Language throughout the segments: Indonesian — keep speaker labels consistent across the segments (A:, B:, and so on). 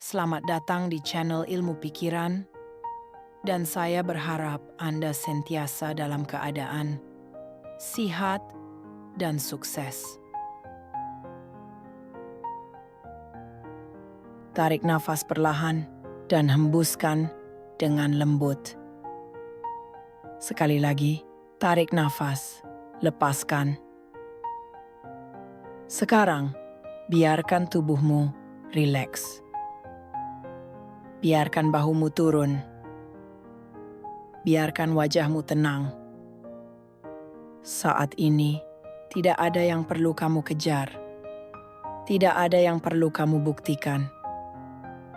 A: Selamat datang di channel Ilmu Pikiran, dan saya berharap Anda sentiasa dalam keadaan sehat dan sukses. Tarik nafas perlahan dan hembuskan dengan lembut. Sekali lagi, tarik nafas, lepaskan. Sekarang, biarkan tubuhmu rileks. Biarkan bahumu turun. Biarkan wajahmu tenang. Saat ini, tidak ada yang perlu kamu kejar. Tidak ada yang perlu kamu buktikan.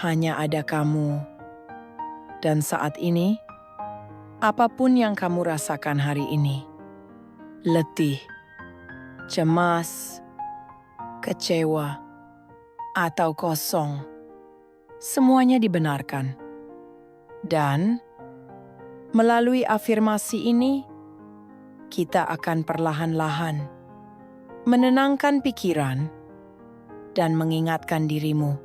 A: Hanya ada kamu. Dan saat ini, apapun yang kamu rasakan hari ini, letih, cemas, kecewa, atau kosong, semuanya dibenarkan. Dan melalui afirmasi ini, kita akan perlahan-lahan menenangkan pikiran dan mengingatkan dirimu,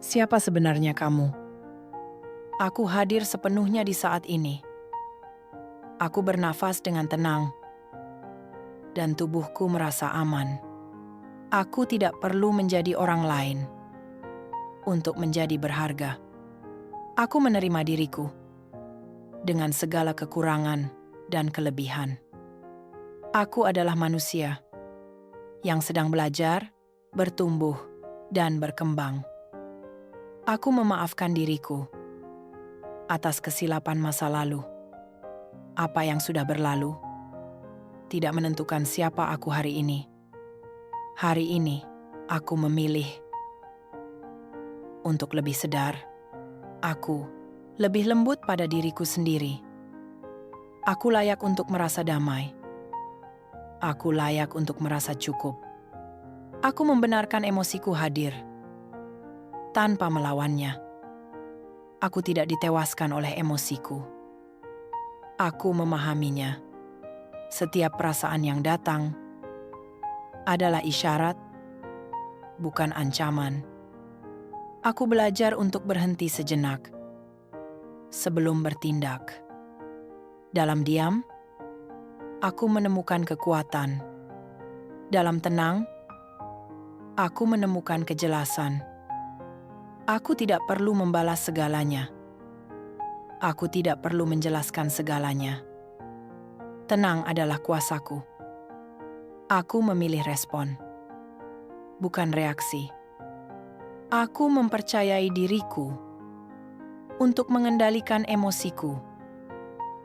A: siapa sebenarnya kamu. Aku hadir sepenuhnya di saat ini. Aku bernafas dengan tenang, dan tubuhku merasa aman. Aku tidak perlu menjadi orang lain untuk menjadi berharga. Aku menerima diriku dengan segala kekurangan dan kelebihan. Aku adalah manusia yang sedang belajar, bertumbuh, dan berkembang. Aku memaafkan diriku atas kesilapan masa lalu. Apa yang sudah berlalu tidak menentukan siapa aku hari ini. Hari ini, aku memilih untuk lebih sedar. Aku lebih lembut pada diriku sendiri. Aku layak untuk merasa damai. Aku layak untuk merasa cukup. Aku membenarkan emosiku hadir tanpa melawannya. Aku tidak ditewaskan oleh emosiku. Aku memahaminya. Setiap perasaan yang datang adalah isyarat, bukan ancaman. Aku belajar untuk berhenti sejenak sebelum bertindak. Dalam diam, aku menemukan kekuatan. Dalam tenang, aku menemukan kejelasan. Aku tidak perlu membalas segalanya. Aku tidak perlu menjelaskan segalanya. Tenang adalah kuasaku. Aku memilih respon, bukan reaksi. Aku mempercayai diriku untuk mengendalikan emosiku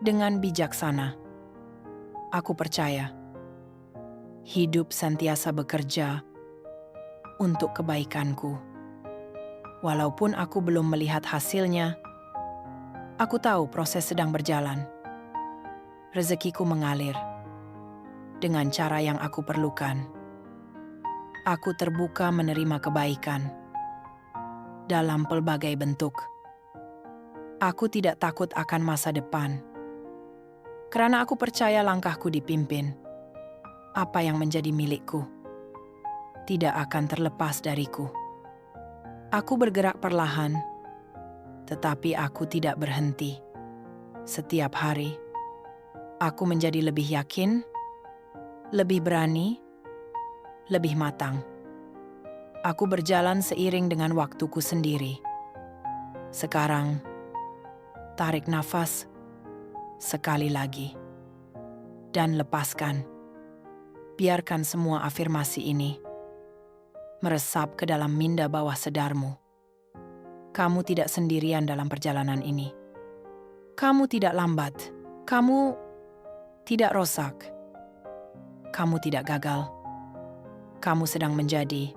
A: dengan bijaksana. Aku percaya hidup senantiasa bekerja untuk kebaikanku. Walaupun aku belum melihat hasilnya, aku tahu proses sedang berjalan. Rezekiku mengalir dengan cara yang aku perlukan. Aku terbuka menerima kebaikan dalam pelbagai bentuk. Aku tidak takut akan masa depan, karena aku percaya langkahku dipimpin. Apa yang menjadi milikku tidak akan terlepas dariku. Aku bergerak perlahan, tetapi aku tidak berhenti. Setiap hari, aku menjadi lebih yakin, lebih berani, lebih matang. Aku berjalan seiring dengan waktuku sendiri. Sekarang, tarik nafas sekali lagi dan lepaskan. Biarkan semua afirmasi ini meresap ke dalam minda bawah sadarmu. Kamu tidak sendirian dalam perjalanan ini. Kamu tidak lambat. Kamu tidak rosak. Kamu tidak gagal. Kamu sedang menjadi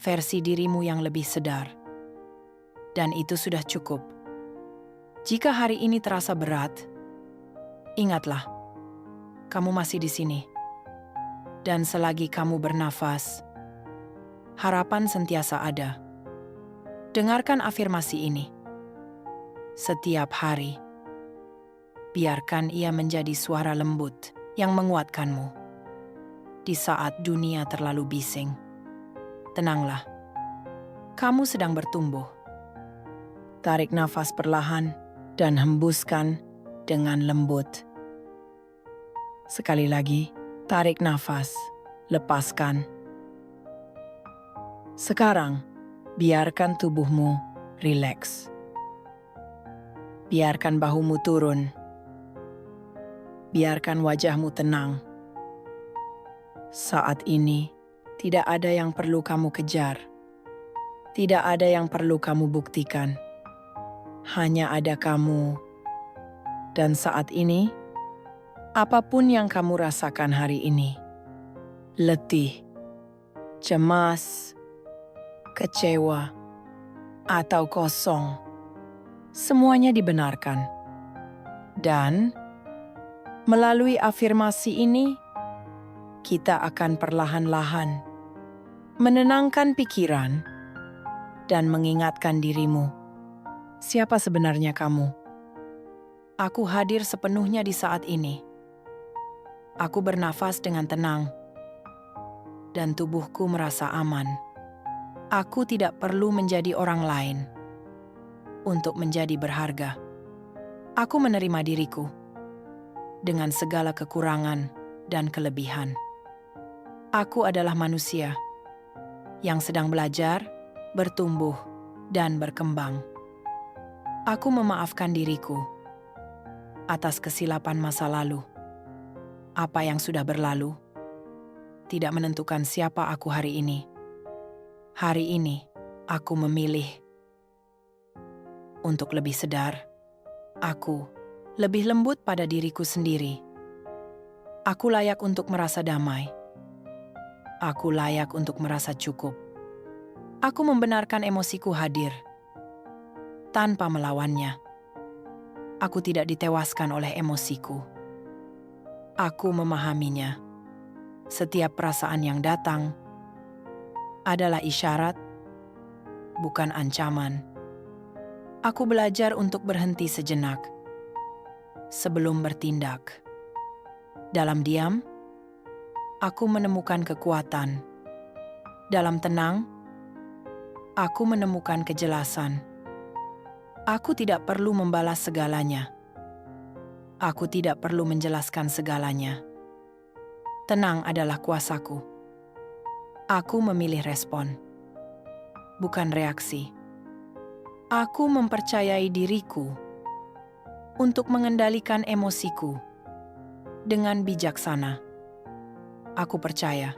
A: versi dirimu yang lebih sedar. Dan itu sudah cukup. Jika hari ini terasa berat, ingatlah, kamu masih di sini. Dan selagi kamu bernafas, harapan sentiasa ada. Dengarkan afirmasi ini. Setiap hari, biarkan ia menjadi suara lembut yang menguatkanmu. Di saat dunia terlalu bising, tenanglah. Kamu sedang bertumbuh. Tarik nafas perlahan dan hembuskan dengan lembut. Sekali lagi, tarik nafas, lepaskan. Sekarang, biarkan tubuhmu rileks. Biarkan bahumu turun. Biarkan wajahmu tenang. Saat ini, tidak ada yang perlu kamu kejar. Tidak ada yang perlu kamu buktikan. Hanya ada kamu. Dan saat ini, apapun yang kamu rasakan hari ini, letih, cemas, kecewa, atau kosong, semuanya dibenarkan. Dan melalui afirmasi ini, kita akan perlahan-lahan menenangkan pikiran dan mengingatkan dirimu, siapa sebenarnya kamu? Aku hadir sepenuhnya di saat ini. Aku bernafas dengan tenang, dan tubuhku merasa aman. Aku tidak perlu menjadi orang lain untuk menjadi berharga. Aku menerima diriku dengan segala kekurangan dan kelebihan. Aku adalah manusia yang sedang belajar, bertumbuh, dan berkembang. Aku memaafkan diriku atas kesilapan masa lalu. Apa yang sudah berlalu tidak menentukan siapa aku hari ini. Hari ini, aku memilih untuk lebih sadar. Aku lebih lembut pada diriku sendiri. Aku layak untuk merasa damai. Aku layak untuk merasa cukup. Aku membenarkan emosiku hadir tanpa melawannya. Aku tidak ditewaskan oleh emosiku. Aku memahaminya. Setiap perasaan yang datang adalah isyarat, bukan ancaman. Aku belajar untuk berhenti sejenak sebelum bertindak. Dalam diam, aku menemukan kekuatan. Dalam tenang, aku menemukan kejelasan. Aku tidak perlu membalas segalanya. Aku tidak perlu menjelaskan segalanya. Tenang adalah kuasaku. Aku memilih respon, bukan reaksi. Aku mempercayai diriku untuk mengendalikan emosiku dengan bijaksana. Aku percaya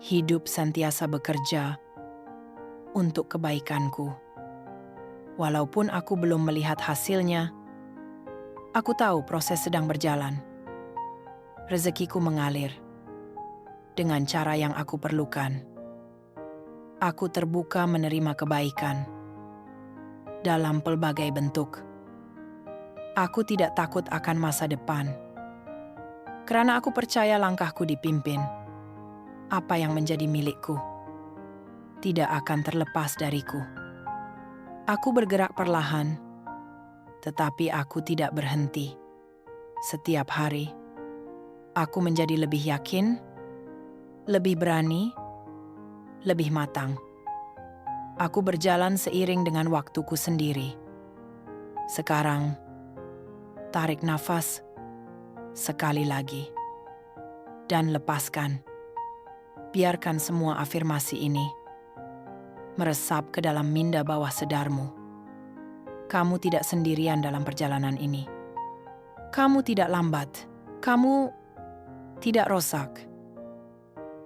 A: hidup senantiasa bekerja untuk kebaikanku. Walaupun aku belum melihat hasilnya, aku tahu proses sedang berjalan. Rezekiku mengalir dengan cara yang aku perlukan. Aku terbuka menerima kebaikan dalam pelbagai bentuk. Aku tidak takut akan masa depan, karena aku percaya langkahku dipimpin. Apa yang menjadi milikku tidak akan terlepas dariku. Aku bergerak perlahan, tetapi aku tidak berhenti. Setiap hari, aku menjadi lebih yakin, lebih berani, lebih matang. Aku berjalan seiring dengan waktuku sendiri. Sekarang, tarik nafas sekali lagi dan lepaskan. Biarkan semua afirmasi ini meresap ke dalam minda bawah sadarmu. Kamu tidak sendirian dalam perjalanan ini. Kamu tidak lambat. Kamu tidak rosak.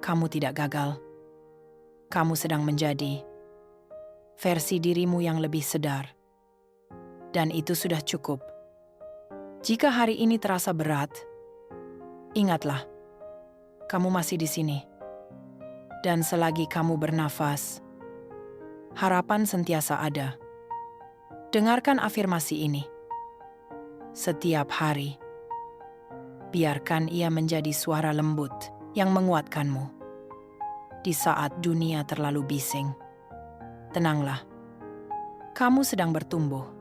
A: Kamu tidak gagal. Kamu sedang menjadi versi dirimu yang lebih sadar. Dan itu sudah cukup. Jika hari ini terasa berat, ingatlah, kamu masih di sini. Dan selagi kamu bernafas, harapan sentiasa ada. Dengarkan afirmasi ini. Setiap hari, biarkan ia menjadi suara lembut yang menguatkanmu. Di saat dunia terlalu bising, tenanglah. Kamu sedang bertumbuh.